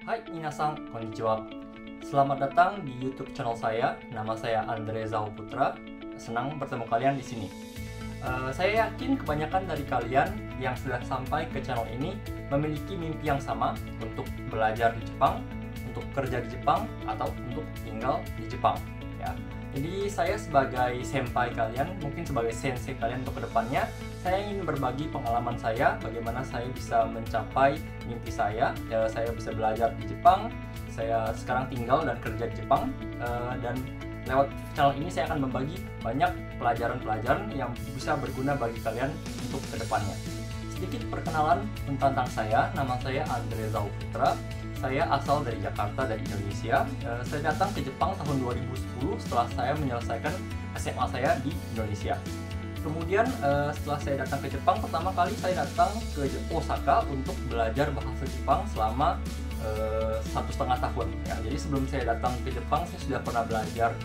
Hai minasan, konnichiwa. Selamat datang di YouTube channel saya. Nama saya Andre Zhao Putra. Senang bertemu kalian di sini. Saya yakin kebanyakan dari kalian yang sudah sampai ke channel ini memiliki mimpi yang sama untuk belajar di Jepang, untuk kerja di Jepang, atau untuk tinggal di Jepang. Ya. Jadi saya sebagai senpai kalian, mungkin sebagai sensei kalian untuk kedepannya, saya ingin berbagi pengalaman saya, bagaimana saya bisa mencapai mimpi saya. Saya bisa belajar di Jepang, saya sekarang tinggal dan kerja di Jepang, dan lewat channel ini saya akan membagi banyak pelajaran-pelajaran yang bisa berguna bagi kalian untuk kedepannya. Sedikit perkenalan tentang saya, nama saya Andre Zhao Putra. Saya asal dari Jakarta, dari Indonesia. Saya datang ke Jepang tahun 2010 setelah saya menyelesaikan SMA saya di Indonesia. Kemudian setelah saya datang ke Jepang, pertama kali saya datang ke Osaka untuk belajar bahasa Jepang selama 1,5 tahun. Ya, jadi sebelum saya datang ke Jepang, saya sudah pernah belajar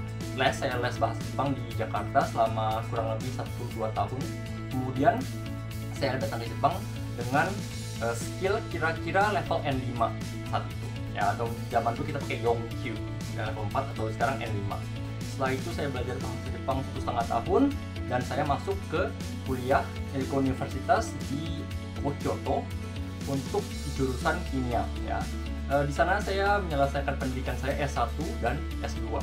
saya les bahasa Jepang di Jakarta selama kurang lebih 1-2 tahun. Kemudian saya datang ke Jepang dengan skill kira-kira level N5 saat itu. Ya, atau zaman dulu kita pakai Yongkyu, level 4 atau sekarang N5. Setelah itu saya belajar bahasa Jepang 1,5 tahun dan saya masuk ke kuliah ke universitas di Kyoto untuk jurusan kimia. Ya. Di sana saya menyelesaikan pendidikan saya S1 dan S2.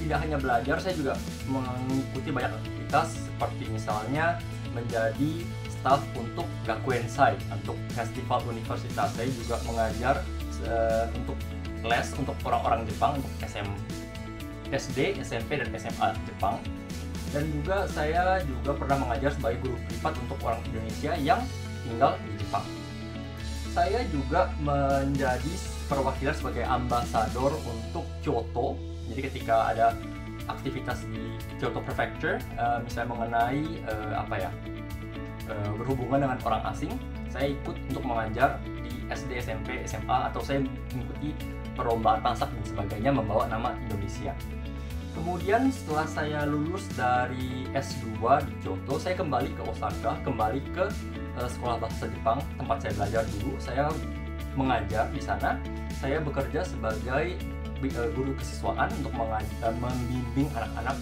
Tidak hanya belajar, saya juga mengikuti banyak aktivitas seperti misalnya menjadi staf untuk Gakuensai, untuk festival universitas. Saya juga mengajar untuk les untuk orang-orang Jepang, untuk SD, SMP, dan SMA Jepang. Dan juga saya juga pernah mengajar sebagai guru privat untuk orang Indonesia yang tinggal di Jepang. Saya juga menjadi perwakilan sebagai ambasador untuk Kyoto. Jadi ketika ada aktivitas di Kyoto Prefecture, misalnya mengenai berhubungan dengan orang asing, saya ikut untuk mengajar di SD, SMP, SMA, atau saya mengikuti perlombaan masak dan sebagainya membawa nama Indonesia. Kemudian setelah saya lulus dari S2 di Kyoto, saya kembali ke Osaka, kembali ke sekolah bahasa Jepang tempat saya belajar dulu. Saya mengajar di sana. Saya bekerja sebagai guru kesiswaan untuk membimbing anak-anak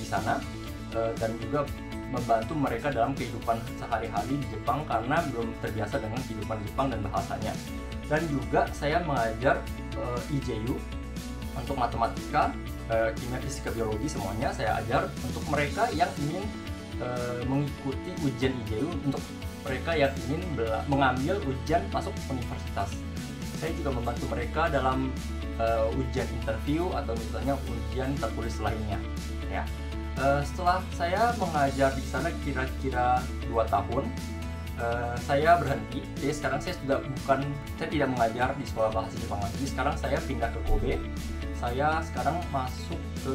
di sana dan juga membantu mereka dalam kehidupan sehari-hari di Jepang karena belum terbiasa dengan kehidupan Jepang dan bahasanya. Dan juga saya mengajar IJU untuk matematika, kimia, fisika, biologi, semuanya saya ajar untuk mereka yang ingin mengikuti ujian IJU, untuk mereka yang ingin mengambil ujian masuk universitas. Saya juga membantu mereka dalam ujian interview atau misalnya ujian tertulis lainnya. Ya. Setelah saya mengajar di sana kira-kira 2 tahun, saya berhenti. Jadi sekarang saya tidak mengajar di sekolah bahasa Jepang lagi. Sekarang saya pindah ke Kobe. Saya sekarang masuk ke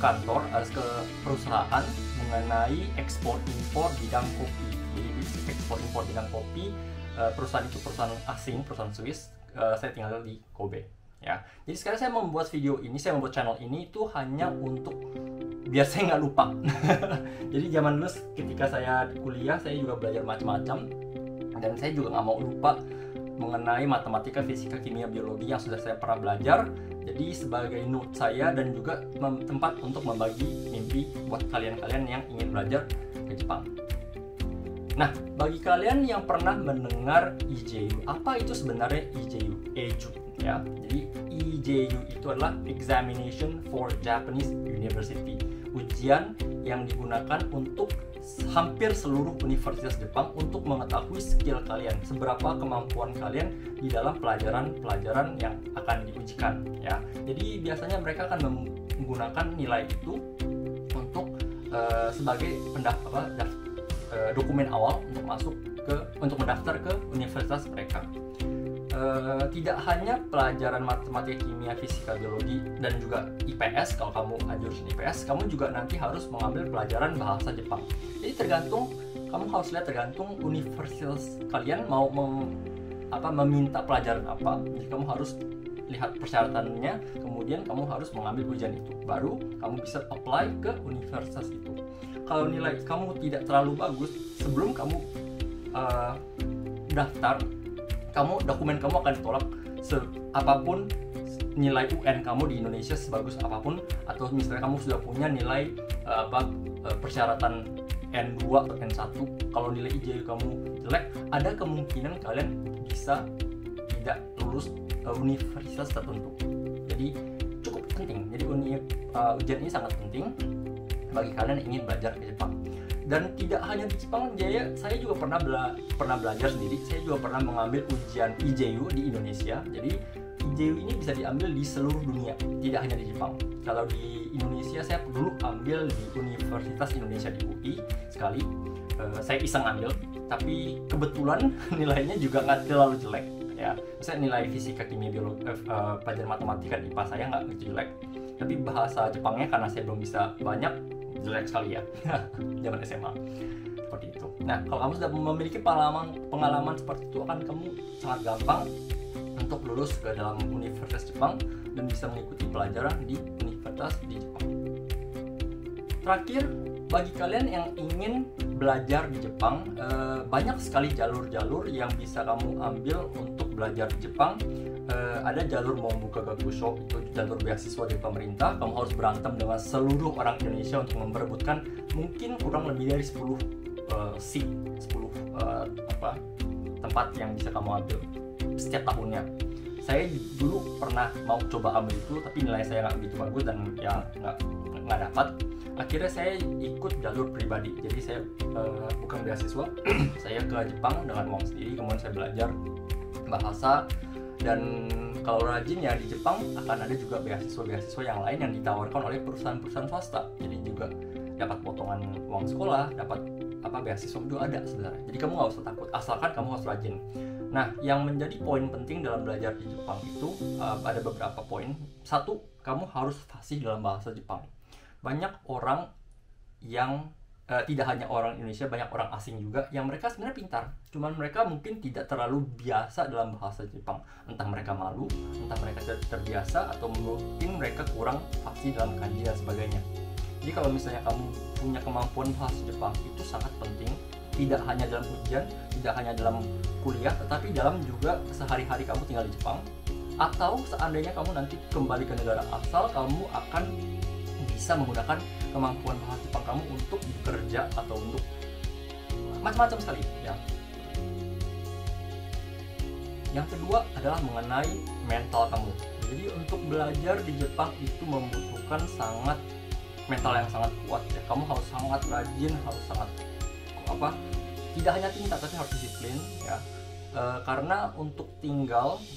kantor, ke perusahaan mengenai ekspor-impor bidang kopi. Jadi ekspor-impor bidang kopi, perusahaan itu perusahaan asing, perusahaan Swiss. Saya tinggal di Kobe. Ya. Jadi sekarang saya membuat video ini, saya membuat channel ini itu hanya untuk biar saya nggak lupa. Jadi zaman dulu ketika saya kuliah, saya juga belajar macam-macam dan saya juga nggak mau lupa mengenai matematika, fisika, kimia, biologi yang sudah saya pernah belajar. Jadi sebagai note saya dan juga tempat untuk membagi mimpi buat kalian-kalian yang ingin belajar ke Jepang. Nah, bagi kalian yang pernah mendengar IJU, apa itu sebenarnya IJU? Ya. Jadi IJU itu adalah Examination for Japanese University. Ujian yang digunakan untuk hampir seluruh universitas Jepang untuk mengetahui skill kalian, seberapa kemampuan kalian di dalam pelajaran-pelajaran yang akan diujikan. Ya. Jadi biasanya mereka akan menggunakan nilai itu untuk sebagai dokumen awal untuk mendaftar ke universitas mereka. Tidak hanya pelajaran matematika, kimia, fisika, biologi, dan juga IPS. Kalau kamu jurusan IPS, kamu juga nanti harus mengambil pelajaran bahasa Jepang. Jadi kamu harus lihat tergantung universitas kalian mau meminta pelajaran apa. Jadi kamu harus lihat persyaratannya, kemudian kamu harus mengambil ujian itu. Baru kamu bisa apply ke universitas itu. Kalau nilai kamu tidak terlalu bagus, sebelum kamu daftar, dokumen kamu akan ditolak apapun nilai UN kamu di Indonesia sebagus apapun, atau misalnya kamu sudah punya nilai persyaratan N2 atau N1, kalau nilai IJU kamu jelek, ada kemungkinan kalian bisa tidak lulus universitas tertentu. Jadi cukup penting. Jadi ujian ini sangat penting bagi kalian yang ingin belajar ke Jepang. Dan tidak hanya di Jepang, saya juga pernah belajar sendiri. Saya juga pernah mengambil ujian IJU di Indonesia. Jadi IJU ini bisa diambil di seluruh dunia, tidak hanya di Jepang. Kalau di Indonesia, saya dulu ambil di Universitas Indonesia di UI sekali. Saya iseng ambil, tapi kebetulan nilainya juga nggak terlalu jelek. Ya, misalnya nilai fisika, kimia, biologi, pelajaran matematika, IPA saya nggak begitu jelek. Tapi bahasa Jepangnya karena saya belum bisa banyak, jelek sekali ya. Zaman SMA seperti itu. Nah, kalau kamu sudah memiliki pengalaman seperti itu, akan kamu sangat gampang untuk lulus ke dalam Universitas Jepang dan bisa mengikuti pelajaran di Universitas di Jepang. Terakhir, bagi kalian yang ingin belajar di Jepang, banyak sekali jalur-jalur yang bisa kamu ambil untuk belajar di Jepang. Ada jalur Mombuka Gakusho, itu jalur beasiswa dari pemerintah. Kamu harus berantem dengan seluruh orang Indonesia untuk memperebutkan mungkin kurang lebih dari 10 tempat yang bisa kamu ambil setiap tahunnya. Saya dulu pernah mau coba ambil itu, tapi nilai saya nggak begitu bagus dan ya nggak dapat. Akhirnya saya ikut jalur pribadi. Jadi saya bukan beasiswa, saya ke Jepang dengan uang sendiri. Kemudian saya belajar bahasa, dan kalau rajin ya di Jepang akan ada juga beasiswa yang lain yang ditawarkan oleh perusahaan-perusahaan swasta. Jadi juga dapat potongan uang sekolah, dapat beasiswa juga ada sebenarnya. Jadi kamu nggak usah takut, asalkan kamu harus rajin. Nah, yang menjadi poin penting dalam belajar di Jepang itu ada beberapa poin. Satu, kamu harus fasih dalam bahasa Jepang. Banyak orang yang tidak hanya orang Indonesia, banyak orang asing juga yang mereka sebenarnya pintar, cuman mereka mungkin tidak terlalu biasa dalam bahasa Jepang. Entah mereka malu, entah mereka terbiasa, atau mungkin mereka kurang fasih dalam kanji dan sebagainya. Jadi kalau misalnya kamu punya kemampuan bahasa Jepang, itu sangat penting, tidak hanya dalam ujian, tidak hanya dalam kuliah, tetapi dalam juga sehari-hari kamu tinggal di Jepang. Atau seandainya kamu nanti kembali ke negara asal, kamu akan bisa menggunakan kemampuan bahasa Jepang kamu untuk bekerja atau untuk macam-macam sekali ya. Yang kedua adalah mengenai mental kamu. Jadi untuk belajar di Jepang itu membutuhkan mental yang sangat kuat ya. Kamu harus sangat rajin, harus sangat tidak hanya pintar tapi harus disiplin ya. Karena untuk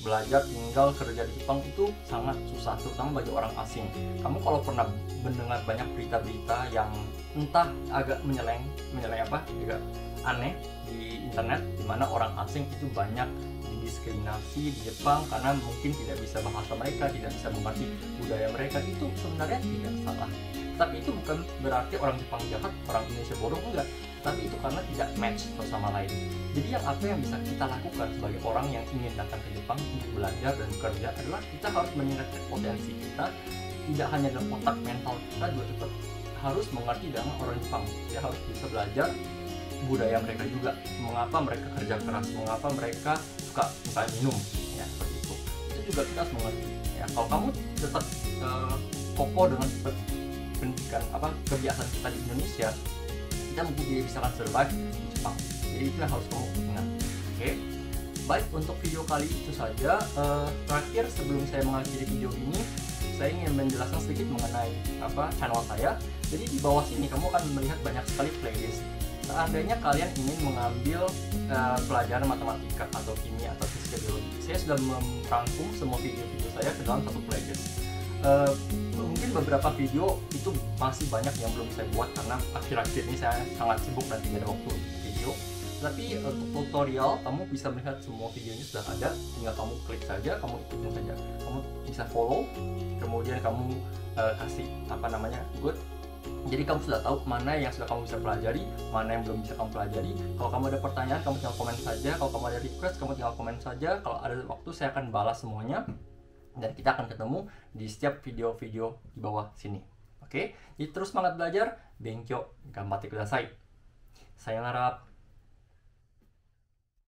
belajar tinggal kerja di Jepang itu sangat susah, terutama bagi orang asing. Kamu kalau pernah mendengar banyak berita-berita yang entah agak agak aneh di internet, di mana orang asing itu banyak didiskriminasi di Jepang karena mungkin tidak bisa bahasa mereka, tidak bisa mengerti budaya mereka. Itu sebenarnya tidak salah. Tapi itu bukan berarti orang Jepang jahat, orang Indonesia bodoh, enggak. Tapi itu karena tidak match satu sama lain. Jadi apa yang bisa kita lakukan sebagai orang yang ingin datang ke Jepang untuk belajar dan bekerja adalah kita harus meningkatkan potensi kita, tidak hanya dalam otak, mental kita juga tetap harus mengerti dalam orang Jepang. Dia harus bisa belajar budaya mereka juga, mengapa mereka kerja keras, mengapa mereka suka misalnya minum, ya seperti itu. Itu juga kita harus mengerti. Ya, kalau kamu tetap kokoh dengan pendidikan kebiasaan kita di Indonesia, kita mungkin tidak bisa survive di Jepang. Jadi itu yang harus kamu ingat. Oke. Baik, untuk video kali itu saja. Terakhir sebelum saya mengakhiri video ini, saya ingin menjelaskan sedikit mengenai channel saya. Jadi di bawah sini kamu akan melihat banyak sekali playlist. Seandainya kalian ingin mengambil pelajaran matematika atau kimia atau fisika biologi, saya sudah merangkum semua video-video saya ke dalam satu playlist. Mungkin beberapa video itu masih banyak yang belum saya buat karena akhir-akhir ini saya sangat sibuk dan tidak ada waktu video. Tapi untuk tutorial kamu bisa melihat semua videonya sudah ada, tinggal kamu klik saja, kamu ikutin saja. Kamu bisa follow, kemudian kamu kasih good. Jadi kamu sudah tahu mana yang sudah kamu bisa pelajari, mana yang belum bisa kamu pelajari. Kalau kamu ada pertanyaan, kamu tinggal komen saja. Kalau kamu ada request, kamu tinggal komen saja. Kalau ada waktu, saya akan balas semuanya. Dan kita akan ketemu di setiap video-video di bawah sini. Oke? Jadi terus semangat belajar. Benkyou, ganbatte kudasai. Sayonara.